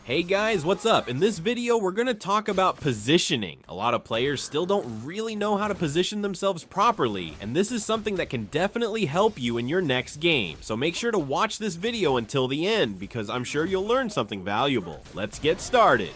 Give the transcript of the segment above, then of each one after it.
Hey guys, what's up? In this video, we're gonna talk about positioning. A lot of players still don't really know how to position themselves properly, and this is something that can definitely help you in your next game. So make sure to watch this video until the end, because I'm sure you'll learn something valuable. Let's get started.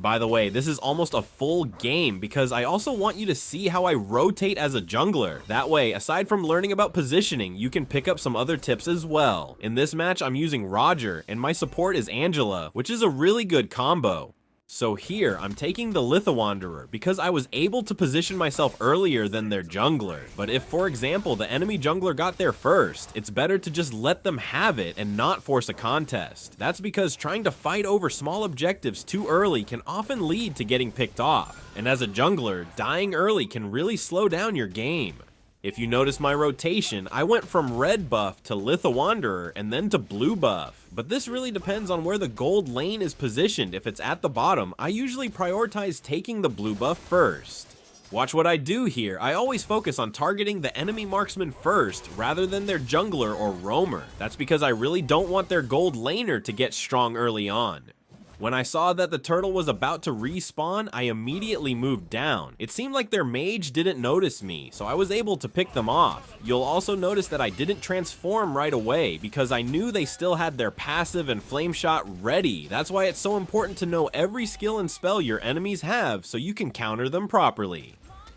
By the way, this is almost a full game because I also want you to see how I rotate as a jungler. That way, aside from learning about positioning, you can pick up some other tips as well. In this match, I'm using Roger, and my support is Angela, which is a really good combo. So here, I'm taking the Lithowanderer because I was able to position myself earlier than their jungler. But if, for example, the enemy jungler got there first, it's better to just let them have it and not force a contest. That's because trying to fight over small objectives too early can often lead to getting picked off. And as a jungler, dying early can really slow down your game. If you notice my rotation, I went from red buff to Lithowanderer and then to blue buff. But this really depends on where the gold lane is positioned. If it's at the bottom, I usually prioritize taking the blue buff first. Watch what I do here. I always focus on targeting the enemy marksman first rather than their jungler or roamer. That's because I really don't want their gold laner to get strong early on. When I saw that the turtle was about to respawn, I immediately moved down. It seemed like their mage didn't notice me, so I was able to pick them off. You'll also notice that I didn't transform right away because I knew they still had their passive and flame shot ready. That's why it's so important to know every skill and spell your enemies have so you can counter them properly.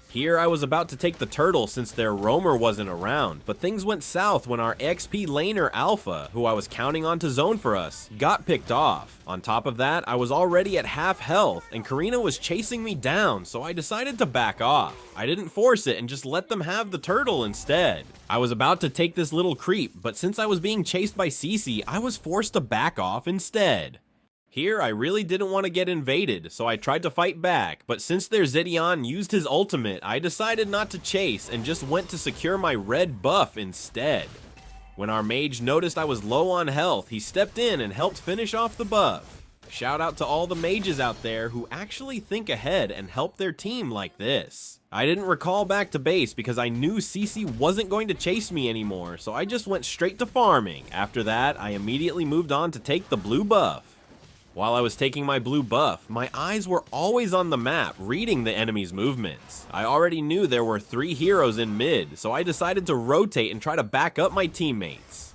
Here I was about to take the turtle since their roamer wasn't around, but things went south when our XP laner Alpha, who I was counting on to zone for us, got picked off. On top of that, I was already at half health, and Karina was chasing me down, so I decided to back off. I didn't force it and just let them have the turtle instead. I was about to take this little creep, but since I was being chased by Cece, I was forced to back off instead. Here, I really didn't want to get invaded, so I tried to fight back, but since their Zidion used his ultimate, I decided not to chase and just went to secure my red buff instead. When our mage noticed I was low on health, he stepped in and helped finish off the buff. Shout out to all the mages out there who actually think ahead and help their team like this. I didn't recall back to base because I knew Cece wasn't going to chase me anymore, so I just went straight to farming. After that, I immediately moved on to take the blue buff. While I was taking my blue buff, my eyes were always on the map, reading the enemy's movements. I already knew there were 3 heroes in mid, so I decided to rotate and try to back up my teammates.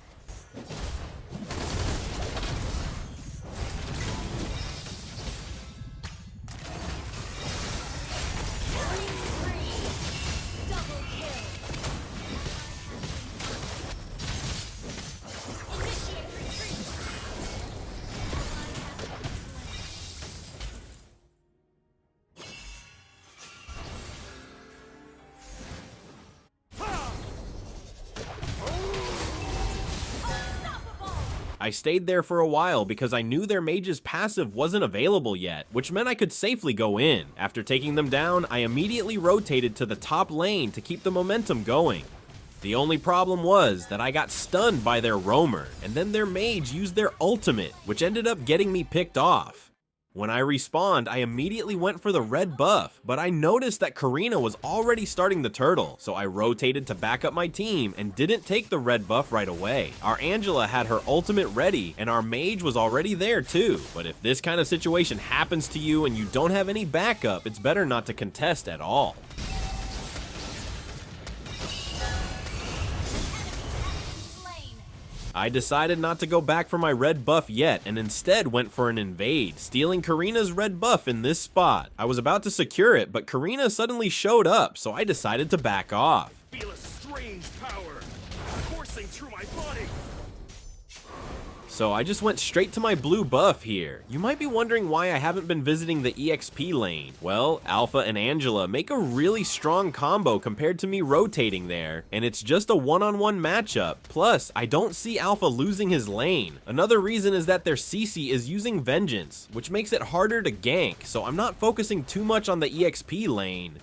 I stayed there for a while because I knew their mage's passive wasn't available yet, which meant I could safely go in. After taking them down, I immediately rotated to the top lane to keep the momentum going. The only problem was that I got stunned by their roamer, and then their mage used their ultimate, which ended up getting me picked off. When I respawned, I immediately went for the red buff, but I noticed that Karina was already starting the turtle, so I rotated to back up my team and didn't take the red buff right away. Our Angela had her ultimate ready, and our mage was already there too. But if this kind of situation happens to you and you don't have any backup, it's better not to contest at all. I decided not to go back for my red buff yet and instead went for an invade, stealing Karina's red buff in this spot. I was about to secure it, but Karina suddenly showed up, so I decided to back off. Feel a strange power coursing through my body. So I just went straight to my blue buff here. You might be wondering why I haven't been visiting the EXP lane. Well, Alpha and Angela make a really strong combo compared to me rotating there, and it's just a one-on-one matchup. Plus, I don't see Alpha losing his lane. Another reason is that their CC is using Vengeance, which makes it harder to gank, so I'm not focusing too much on the EXP lane.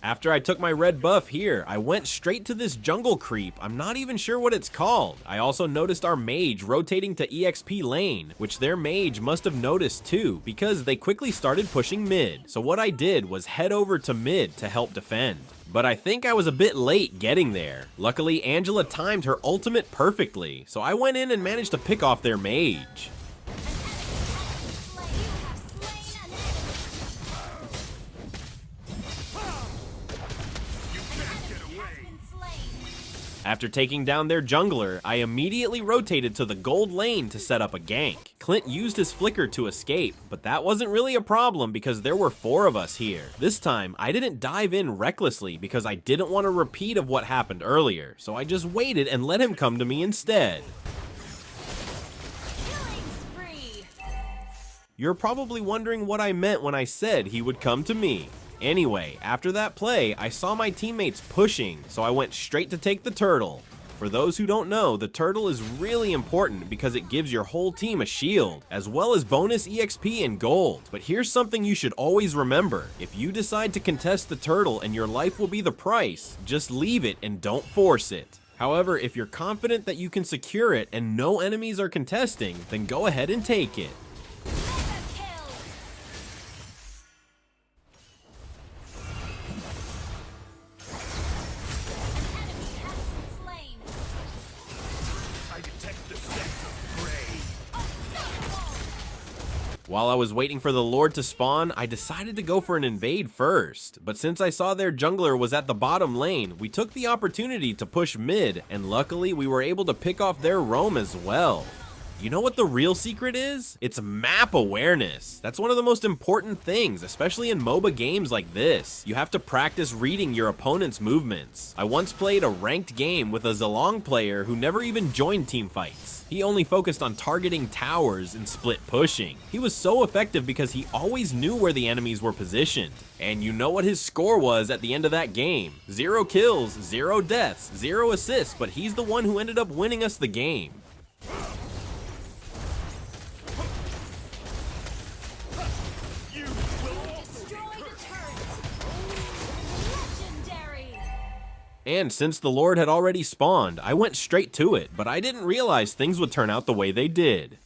After I took my red buff here, I went straight to this jungle creep. I'm not even sure what it's called. I also noticed our mage rotating to EXP lane, which their mage must have noticed too, because they quickly started pushing mid. So what I did was head over to mid to help defend. But I think I was a bit late getting there. Luckily, Angela timed her ultimate perfectly, so I went in and managed to pick off their mage. After taking down their jungler, I immediately rotated to the gold lane to set up a gank. Clint used his flicker to escape, but that wasn't really a problem because there were 4 of us here. This time, I didn't dive in recklessly because I didn't want a repeat of what happened earlier, so I just waited and let him come to me instead. You're probably wondering what I meant when I said he would come to me. Anyway, after that play, I saw my teammates pushing, so I went straight to take the turtle. For those who don't know, the turtle is really important because it gives your whole team a shield, as well as bonus EXP and gold. But here's something you should always remember. If you decide to contest the turtle and your life will be the price, just leave it and don't force it. However, if you're confident that you can secure it and no enemies are contesting, then go ahead and take it. While I was waiting for the Lord to spawn, I decided to go for an invade first, but since I saw their jungler was at the bottom lane, we took the opportunity to push mid, and luckily we were able to pick off their roam as well. You know what the real secret is? It's map awareness. That's one of the most important things, especially in MOBA games like this. You have to practice reading your opponent's movements. I once played a ranked game with a Zilong player who never even joined teamfights. He only focused on targeting towers and split pushing. He was so effective because he always knew where the enemies were positioned. And you know what his score was at the end of that game? 0 kills, 0 deaths, 0 assists, but he's the one who ended up winning us the game. And since the Lord had already spawned, I went straight to it, but I didn't realize things would turn out the way they did.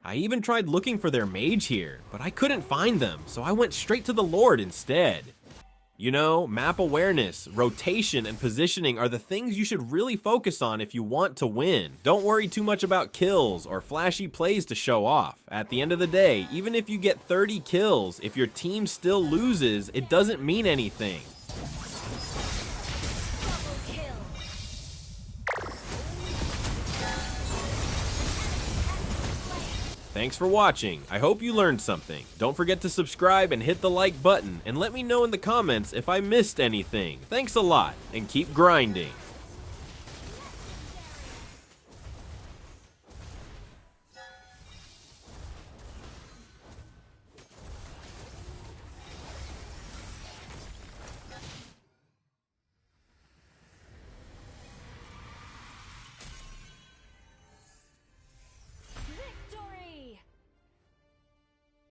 I even tried looking for their mage here, but I couldn't find them, so I went straight to the Lord instead. You know, map awareness, rotation, and positioning are the things you should really focus on if you want to win. Don't worry too much about kills or flashy plays to show off. At the end of the day, even if you get 30 kills, if your team still loses, it doesn't mean anything. Thanks for watching. I hope you learned something. Don't forget to subscribe and hit the like button, and let me know in the comments if I missed anything. Thanks a lot, and keep grinding.